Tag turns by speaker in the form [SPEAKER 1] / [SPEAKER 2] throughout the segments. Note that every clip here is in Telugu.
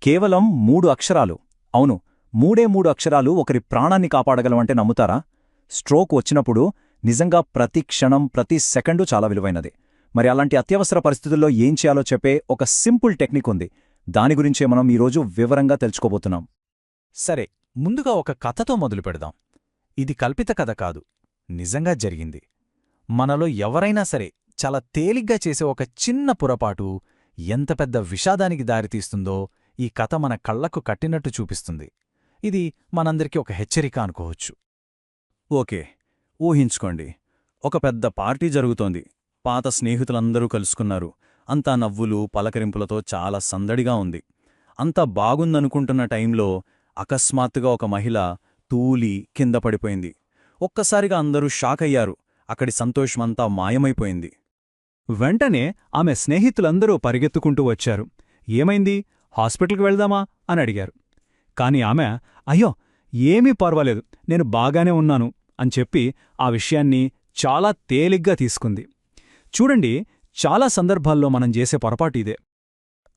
[SPEAKER 1] కేవలం 3 అక్షరాలు. అవును, మూడే అక్షరాలు ఒకరి ప్రాణాన్ని కాపాడగలవంటే నమ్ముతారా? స్ట్రోక్ వచ్చినప్పుడు నిజంగా ప్రతి క్షణం, ప్రతి సెకండు చాలా విలువైనది. మరి అలాంటి అత్యవసర పరిస్థితుల్లో ఏం చేయాలో చెప్పే ఒక సింపుల్ టెక్నిక్ ఉంది. దాని గురించే మనం ఈరోజు వివరంగా తెలుసుకోబోతున్నాం.
[SPEAKER 2] సరే, ముందుగా ఒక కథతో మొదలు పెడదాం. ఇది కల్పిత కథ కాదు, నిజంగా జరిగింది. మనలో ఎవరైనా సరే చాలా తేలిగ్గా చేసే ఒక చిన్న పొరపాటు ఎంత పెద్ద విషాదానికి దారితీస్తుందో ఈ కథ మన కళ్లకు కట్టినట్టు చూపిస్తుంది. ఇది మనందరికీ ఒక హెచ్చరిక అనుకోవచ్చు.
[SPEAKER 1] ఓకే, ఊహించుకోండి. ఒక పెద్ద పార్టీ జరుగుతోంది. పాత స్నేహితులందరూ కలుసుకున్నారు. అంతా నవ్వులు, పలకరింపులతో చాలా సందడిగా ఉంది. అంతా బాగుందనుకుంటున్న టైంలో అకస్మాత్తుగా ఒక మహిళ తూలి కింద పడిపోయింది. ఒక్కసారిగా అందరూ షాకయ్యారు. అక్కడి సంతోషమంతా మాయమైపోయింది.
[SPEAKER 3] వెంటనే ఆమె స్నేహితులందరూ పరిగెత్తుకుంటూ వచ్చారు. ఏమైంది, హాస్పిటల్కి వెళ్దామా అని అడిగారు. కాని ఆమె, అయ్యో ఏమీ పర్వాలేదు, నేను బాగానే ఉన్నాను అని చెప్పి ఆ విషయాన్ని చాలా తేలిగ్గా తీసుకుంది. చూడండి, చాలా సందర్భాల్లో మనం చేసే పొరపాటు ఇదే.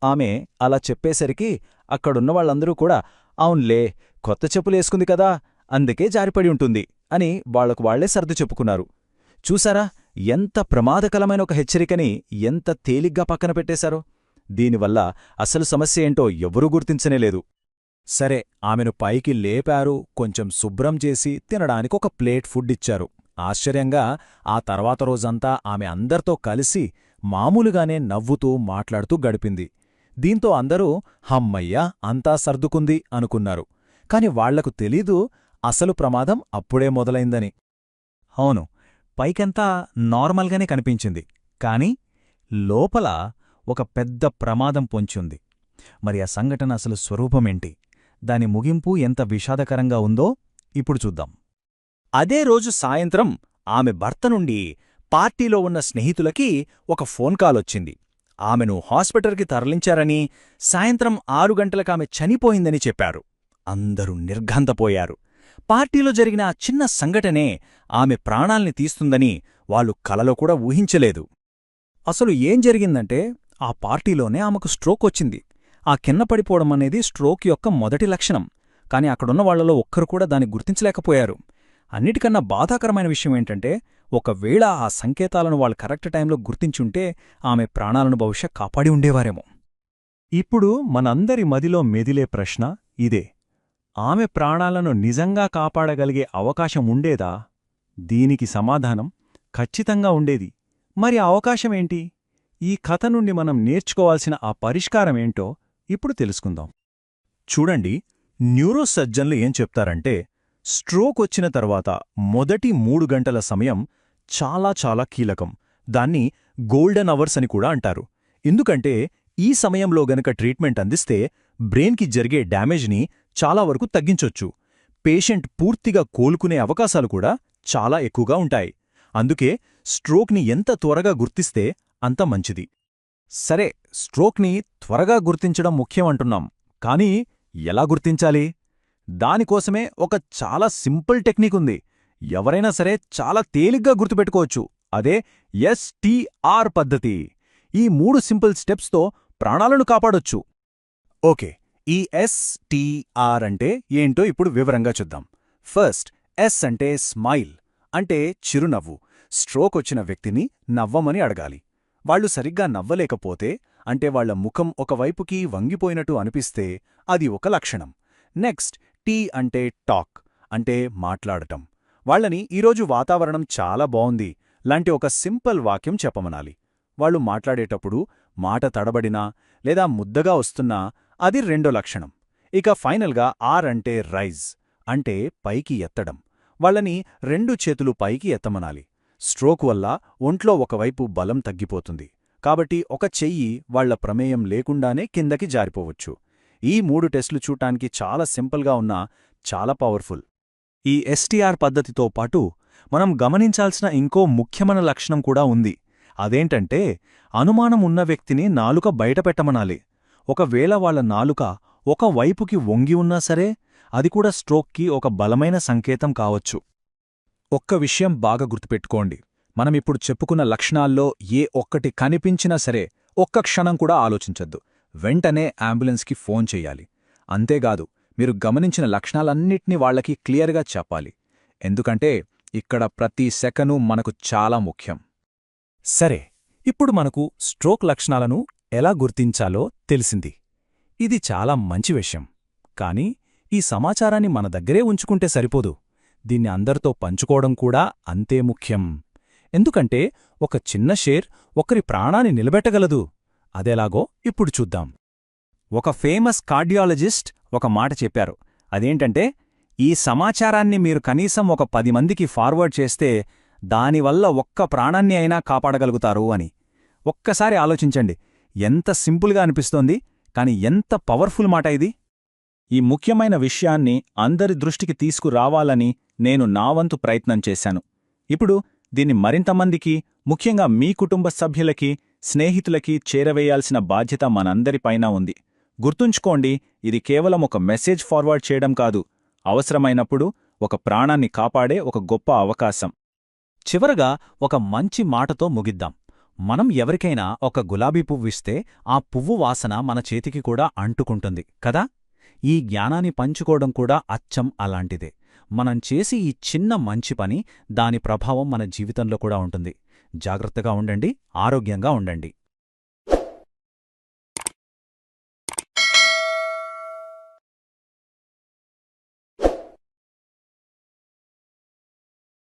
[SPEAKER 1] ఆమె అలా చెప్పేసరికి అక్కడున్నవాళ్లందరూ కూడా, అవున్లే, కొత్త చెప్పులేసుకుంది కదా, అందుకే జారిపడి ఉంటుంది అని వాళ్లకు వాళ్లే సర్ది చెప్పుకున్నారు. చూసారా, ఎంత ప్రమాదకరమైన ఒక హెచ్చరికని ఎంత తేలిగ్గా పక్కన పెట్టేశారో. దీనివల్ల అసలు సమస్య ఏంటో ఎవరూ గుర్తించనేలేదు. సరే, ఆమెను పైకి లేపారు, కొంచెం శుభ్రం చేసి తినడానికి ఒక ప్లేట్ ఫుడ్ ఇచ్చారు. ఆశ్చర్యంగా ఆ తర్వాత రోజంతా ఆమె అందరితో కలిసి మామూలుగానే నవ్వుతూ మాట్లాడుతూ గడిపింది. దీంతో అందరూ హమ్మయ్యా, అంతా సర్దుకుంది అనుకున్నారు. కాని వాళ్లకు తెలీదు అసలు ప్రమాదం అప్పుడే మొదలైందని.
[SPEAKER 3] అవును, పైకంతా నార్మల్గానే కనిపించింది, కాని లోపల ఒక పెద్ద ప్రమాదం పొంచుంది. మరి ఆ సంఘటన అసలు స్వరూపమేంటి, దాని ముగింపు ఎంత విషాదకరంగా ఉందో ఇప్పుడు చూద్దాం.
[SPEAKER 1] అదే రోజు సాయంత్రం ఆమె భర్త నుండి పార్టీలో ఉన్న స్నేహితులకి ఒక ఫోన్ కాలొచ్చింది. ఆమెను హాస్పిటల్కి తరలించారని, సాయంత్రం 6 గంటలకామె చనిపోయిందని చెప్పారు. అందరూ నిర్ఘంతపోయారు. పార్టీలో జరిగిన ఆ చిన్న సంఘటనే ఆమె ప్రాణాల్ని తీస్తుందని వాళ్ళు కలలో కూడా ఊహించలేదు. అసలు ఏం జరిగిందంటే, ఆ పార్టీలోనే ఆమెకు స్ట్రోక్ వచ్చింది. ఆ కింద పడిపోవడం అనేది స్ట్రోక్ యొక్క మొదటి లక్షణం. కాని అక్కడున్న వాళ్లలో ఒక్కరు కూడా దాన్ని గుర్తించలేకపోయారు. అన్నిటికన్నా బాధాకరమైన విషయం ఏంటంటే, ఒకవేళ ఆ సంకేతాలను వాళ్ళు కరెక్ట్ టైంలో గుర్తించుంటే ఆమె ప్రాణాలను బహుశా కాపాడి ఉండేవారేమో.
[SPEAKER 3] ఇప్పుడు మనందరి మదిలో మెదిలే ప్రశ్న ఇదే: ఆమె ప్రాణాలను నిజంగా కాపాడగలిగే అవకాశం ఉండేదా? దీనికి సమాధానం ఖచ్చితంగా ఉండేది. మరి ఆ అవకాశమేంటి? ఈ కథ నుండి మనం నేర్చుకోవాల్సిన ఆ పరిష్కారమేంటో ఇప్పుడు తెలుసుకుందాం.
[SPEAKER 1] చూడండి, న్యూరోసర్జన్లు ఏం చెప్తారంటే, స్ట్రోక్ వచ్చిన తర్వాత మొదటి 3 గంటల సమయం చాలా చాలా కీలకం. దాన్ని గోల్డెన్ అవర్స్ అని కూడా అంటారు. ఎందుకంటే ఈ సమయంలో గనక ట్రీట్మెంట్ అందిస్తే బ్రెయిన్కి జరిగే డ్యామేజ్ని చాలా వరకు తగ్గించొచ్చు. పేషెంట్ పూర్తిగా కోలుకునే అవకాశాలు కూడా చాలా ఎక్కువగా ఉంటాయి. అందుకే స్ట్రోక్ని ఎంత త్వరగా గుర్తిస్తే అంత మంచిది.
[SPEAKER 3] సరే, స్ట్రోక్ని త్వరగా గుర్తించడం ముఖ్యమంటున్నాం, కానీ ఎలా గుర్తించాలి? దానికోసమే ఒక చాలా సింపుల్ టెక్నిక్ ఉంది. ఎవరైనా సరే చాలా తేలిగ్గా గుర్తుపెట్టుకోవచ్చు. అదే STR పద్ధతి. ఈ 3 సింపుల్ స్టెప్స్తో ప్రాణాలను కాపాడొచ్చు.
[SPEAKER 1] ఓకే, ఈ STR అంటే ఏంటో ఇప్పుడు వివరంగా చూద్దాం. ఫస్ట్, S అంటే స్మైల్, అంటే చిరునవ్వు. స్ట్రోక్ వచ్చిన వ్యక్తిని నవ్వమని అడగాలి. వాళ్లు సరిగ్గా నవ్వలేకపోతే, అంటే వాళ్ల ముఖం ఒకవైపుకి వంగిపోయినట్టు అనిపిస్తే అది ఒక లక్షణం. నెక్స్ట్, T అంటే టాక్, అంటే మాట్లాడటం. వాళ్లని ఈరోజు వాతావరణం చాలా బావుంది లాంటి ఒక సింపుల్ వాక్యం చెప్పమనాలి. వాళ్లు మాట్లాడేటప్పుడు మాట తడబడినా లేదా ముద్దగా వస్తున్నా అది రెండో లక్షణం. ఇక ఫైనల్గా R అంటే రైజ్, అంటే పైకి ఎత్తడం. వాళ్లని 2 చేతులు పైకి ఎత్తమనాలి. స్ట్రోక్ వల్ల ఒంట్లో ఒకవైపు బలం తగ్గిపోతుంది. కాబట్టి ఒక చెయ్యి వాళ్ల ప్రమేయం లేకుండానే కిందకి జారిపోవచ్చు. ఈ 3 టెస్టులు చూడటానికి చాలా సింపుల్గా ఉన్నా చాలా పవర్ఫుల్.
[SPEAKER 3] ఈ STR పద్ధతితో పాటు మనం గమనించాల్సిన ఇంకో ముఖ్యమైన లక్షణం కూడా ఉంది. అదేంటంటే, అనుమానం ఉన్న వ్యక్తిని నాలుక బయటపెట్టమనాలి. ఒకవేళ వాళ్ల నాలుక ఒక వైపుకి వంగి ఉన్నా సరే, అది కూడా స్ట్రోక్కి ఒక బలమైన సంకేతం కావచ్చు.
[SPEAKER 1] ఒక్క విషయం బాగా గుర్తుపెట్టుకోండి. మనమిప్పుడు చెప్పుకున్న లక్షణాల్లో ఏ ఒక్కటి కనిపించినా సరే ఒక్క క్షణం కూడా ఆలోచించొద్దు. వెంటనే అంబులెన్స్కి ఫోన్ చెయ్యాలి. అంతేగాదు, మీరు గమనించిన లక్షణాలన్నిటినీ వాళ్లకి క్లియర్గా చెప్పాలి. ఎందుకంటే ఇక్కడ ప్రతి సెకను మనకు చాలా ముఖ్యం.
[SPEAKER 2] సరే, ఇప్పుడు మనకు స్ట్రోక్ లక్షణాలను ఎలా గుర్తించాలో తెలిసింది. ఇది చాలా మంచి విషయం. కానీ ఈ సమాచారాన్ని మన దగ్గరే ఉంచుకుంటే సరిపోదు. దీన్ని అందరితో పంచుకోవడం కూడా అంతే ముఖ్యం. ఎందుకంటే ఒక చిన్న షేర్ ఒకరి ప్రాణాన్ని నిలబెట్టగలదు. అదెలాగో ఇప్పుడు చూద్దాం.
[SPEAKER 1] ఒక ఫేమస్ కార్డియాలజిస్ట్ ఒక మాట చెప్పారు. అదేంటంటే, ఈ సమాచారాన్ని మీరు కనీసం ఒక 10 మందికి ఫార్వర్డ్ చేస్తే దానివల్ల ఒక్క ప్రాణాన్ని అయినా కాపాడగలుగుతారు అని. ఒక్కసారి ఆలోచించండి. ఎంత సింపుల్గా అనిపిస్తోంది, కాని ఎంత పవర్ఫుల్ మాట ఇది.
[SPEAKER 3] ఈ ముఖ్యమైన విషయాన్ని అందరి దృష్టికి తీసుకురావాలని నేను నా వంతు ప్రయత్నం చేశాను. ఇప్పుడు దీన్ని మరింతమందికి, ముఖ్యంగా మీ కుటుంబ సభ్యులకి, స్నేహితులకి చేరవేయాల్సిన బాధ్యత మనందరిపైనా ఉంది. గుర్తుంచుకోండి, ఇది కేవలం ఒక మెసేజ్ ఫార్వర్డ్ చేయడం కాదు, అవసరమైనప్పుడు ఒక ప్రాణాన్ని కాపాడే ఒక గొప్ప అవకాశం.
[SPEAKER 2] చివరగా ఒక మంచి మాటతో ముగిద్దాం. మనం ఎవరికైనా ఒక గులాబీ పువ్విస్తే ఆ పువ్వు వాసన మన చేతికి కూడా అంటుకుంటుంది కదా. ఈ జ్ఞానాన్ని పంచుకోవడం కూడా అచ్చం అలాంటిదే. మనం చేసి ఈ చిన్న మంచి పని, దాని ప్రభావం మన జీవితంలో కూడా ఉంటుంది. జాగ్రత్తగా ఉండండి, ఆరోగ్యంగా ఉండండి.